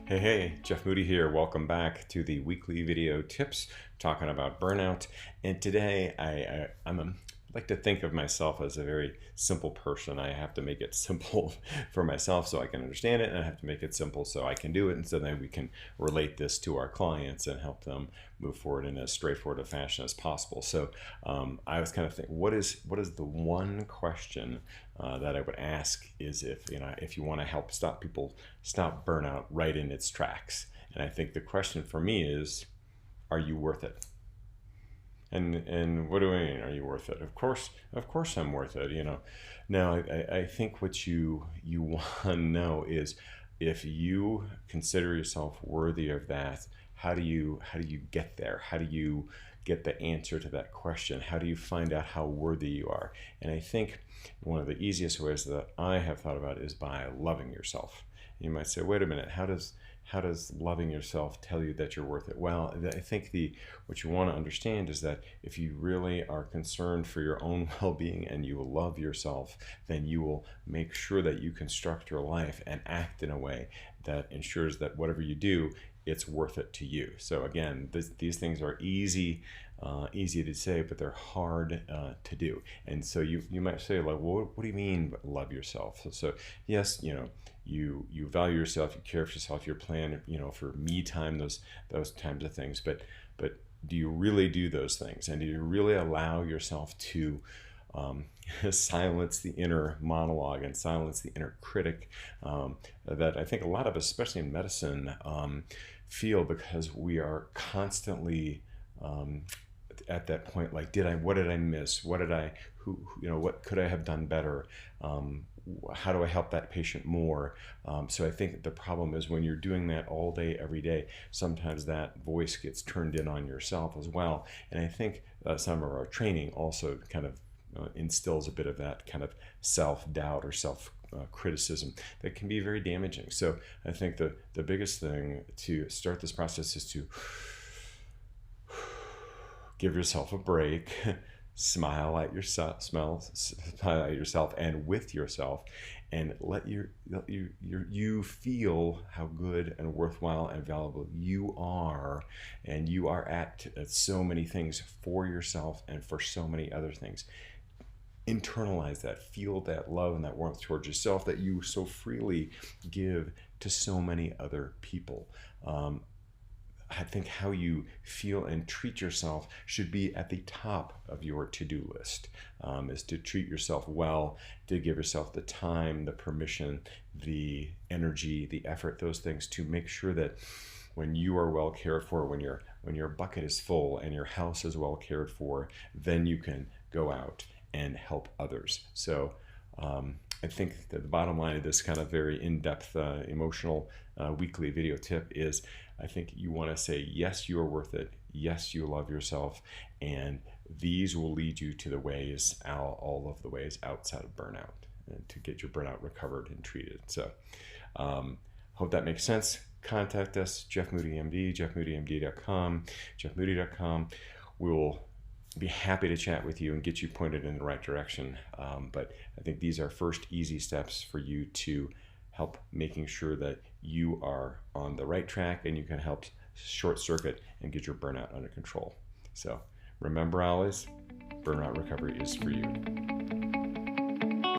Hey, Jeff Moody here. Welcome back to the weekly video tips talking about burnout. And today like to think of myself as a very simple person. I have to make it simple for myself so I can understand it, and I have to make it simple so I can do it, and so then we can relate this to our clients and help them move forward in as straightforward a fashion as possible. So I was kind of thinking, what is the one question that I would ask is if you want to help stop burnout right in its tracks. And I think the question for me is, are you worth it? And what do I mean? Are you worth it? Of course I'm worth it. Now I think what you want to know is, if you consider yourself worthy of that, how do you get there? How do you get the answer to that question? How do you find out how worthy you are? And I think one of the easiest ways that I have thought about is by loving yourself. You might say, wait a minute, how does loving yourself tell you that you're worth it? Well, I think what you want to understand is that if you really are concerned for your own well-being and you love yourself, then you will make sure that you construct your life and act in a way that ensures that whatever you do, it's worth it to you. So again, these things are easy to say, but they're hard to do. And so you might say, like, well, what do you mean love yourself? So yes, you value yourself, you care for yourself, your plan, for me time, those types of things. But do you really do those things? And do you really allow yourself to silence the inner monologue and silence the inner critic that I think a lot of us, especially in medicine, feel, because we are constantly at that point, like, what did I miss? What could I have done better? How do I help that patient more? So I think the problem is, when you're doing that all day, every day, sometimes that voice gets turned in on yourself as well. And I think some of our training also kind of instills a bit of that kind of self-doubt or self-criticism that can be very damaging. So I think the biggest thing to start this process is to give yourself a break, smile at yourself and with yourself, and let you feel how good and worthwhile and valuable you are. And you are at so many things for yourself and for so many other things. Internalize that, feel that love and that warmth towards yourself that you so freely give to so many other people. I think how you feel and treat yourself should be at the top of your to-do list, is to treat yourself well, to give yourself the time, the permission, the energy, the effort, those things, to make sure that when you are well cared for, when your bucket is full and your house is well cared for, then you can go out and help others. So I think that the bottom line of this kind of very in-depth, emotional weekly video tip is, I think you want to say, yes, you are worth it. Yes, you love yourself. And these will lead you to the ways, all of the ways outside of burnout, and to get your burnout recovered and treated. So hope that makes sense. Contact us, Jeff Moody MD, jeffmoodymd.com, jeffmoody.com. We will be happy to chat with you and get you pointed in the right direction. But I think these are first easy steps for you to help making sure that you are on the right track, and you can help short circuit and get your burnout under control. So remember always, burnout recovery is for you.